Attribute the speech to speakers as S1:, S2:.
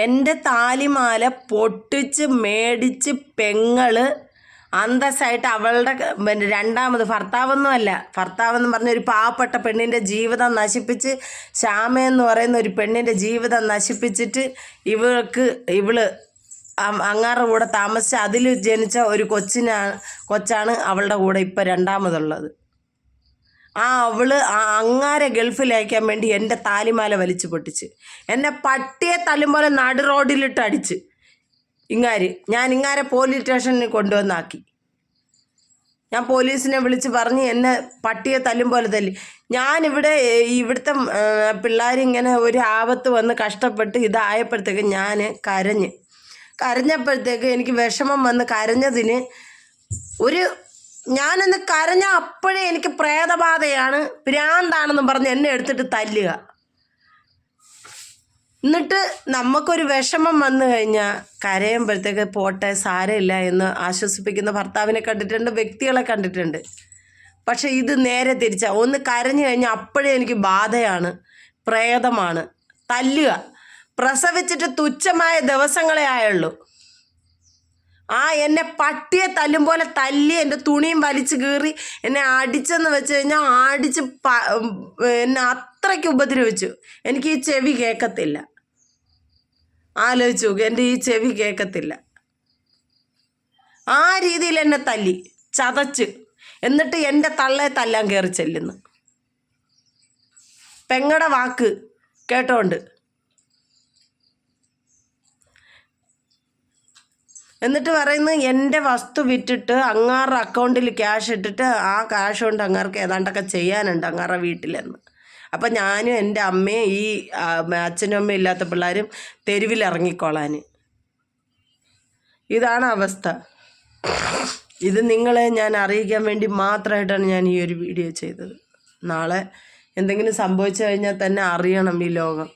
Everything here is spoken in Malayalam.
S1: എൻ്റെ താലിമാല പൊട്ടിച്ച് മേടിച്ച് പെങ്ങള് അന്തസ്സായിട്ട് അവളുടെ രണ്ടാമത് ഭർത്താവെന്ന് പറഞ്ഞ ഒരു പാവപ്പെട്ട പെണ്ണിൻ്റെ ജീവിതം നശിപ്പിച്ച്, ശ്യാമയെന്ന് പറയുന്ന ഒരു പെണ്ണിൻ്റെ ജീവിതം നശിപ്പിച്ചിട്ട് ഇവള് അങ്ങാരുടെ കൂടെ താമസിച്ച് അതിൽ ജനിച്ച ഒരു കൊച്ചാണ് അവളുടെ കൂടെ ഇപ്പം രണ്ടാമതുള്ളത്. അവള് അങ്ങാരെ ഗൾഫിൽ അയക്കാൻ വേണ്ടി എൻ്റെ താലിമാല വലിച്ചു പൊട്ടിച്ച് എന്നെ പട്ടിയെ തല്ലും പോലെ നടു റോഡിലിട്ട് അടിച്ച് ഞാൻ ഇങ്ങാരെ പോലീസ് സ്റ്റേഷനിൽ കൊണ്ടുവന്നാക്കി. ഞാൻ പോലീസിനെ വിളിച്ച് പറഞ്ഞ് എന്നെ പട്ടിയെ തല്ലും പോലെ തല്ലി. ഇവിടുത്തെ പിള്ളേരിങ്ങനെ ഒരു ആപത്ത് വന്ന് കഷ്ടപ്പെട്ട് ഇതായപ്പോഴത്തേക്ക് ഞാൻ കരഞ്ഞപ്പോഴത്തേക്ക് എനിക്ക് വിഷമം വന്ന് കരഞ്ഞതിന് ഞാനൊന്ന് കരഞ്ഞ അപ്പോഴേ എനിക്ക് പ്രേതബാധയാണ്, ഭ്രാന്താണെന്നും പറഞ്ഞ് എന്നെ എടുത്തിട്ട് തല്ലുക. എന്നിട്ട് നമുക്കൊരു വിഷമം വന്നു കഴിഞ്ഞാൽ കരയുമ്പോഴത്തേക്ക് പോട്ടെ സാരമില്ല എന്ന് ആശ്വസിപ്പിക്കുന്ന ഭർത്താവിനെ കണ്ടിട്ടുണ്ട്, വ്യക്തികളെ കണ്ടിട്ടുണ്ട്. പക്ഷെ ഇത് നേരെ തിരിച്ചാ. ഒന്ന് കരഞ്ഞു കഴിഞ്ഞാൽ അപ്പോഴേ എനിക്ക് ബാധയാണ്, പ്രേതമാണ്, തല്ലുക. പ്രസവിച്ചിട്ട് തുച്ഛമായ ദിവസങ്ങളെ ആയുള്ളൂ. എന്നെ പട്ടിയെ തല്ലും പോലെ തല്ലി എൻ്റെ തുണിയും വലിച്ചു കീറി എന്നെ അടിച്ചെന്ന് വെച്ച് കഴിഞ്ഞാൽ എന്നെ അത്രയ്ക്ക് ഉപദ്രവിച്ചു. എനിക്ക് ഈ ചെവി കേൾക്കത്തില്ല. ആലോചിച്ചു, എൻ്റെ ഈ ചെവി കേൾക്കത്തില്ല. ആ രീതിയിൽ എന്നെ തല്ലി ചതച്ച്. എന്നിട്ട് എൻ്റെ തള്ളയെ തല്ലാൻ കയറി ചെല്ലുന്നു. പെങ്ങടെ വാക്ക് കേട്ടോണ്ട്. എന്നിട്ട് പറയുന്നു എൻ്റെ വസ്തു വിറ്റിട്ട് അങ്ങാരുടെ അക്കൗണ്ടിൽ ക്യാഷ് ഇട്ടിട്ട് ആ ക്യാഷ് കൊണ്ട് അങ്ങാർക്ക് ഏതാണ്ടൊക്കെ ചെയ്യാനുണ്ട് അങ്ങാരുടെ വീട്ടിലെന്ന്. അപ്പം ഞാനും എൻ്റെ അമ്മയും ഈ അച്ഛനും അമ്മയും ഇല്ലാത്ത പിള്ളേരും തെരുവിലിറങ്ങിക്കോളാൻ. ഇതാണ് അവസ്ഥ. ഇത് നിങ്ങളെ ഞാൻ അറിയിക്കാൻ വേണ്ടി മാത്രമായിട്ടാണ് ഞാൻ ഈ ഒരു വീഡിയോ ചെയ്തത്. നാളെ എന്തെങ്കിലും സംഭവിച്ചു കഴിഞ്ഞാൽ തന്നെ അറിയണം ഈ ലോകം.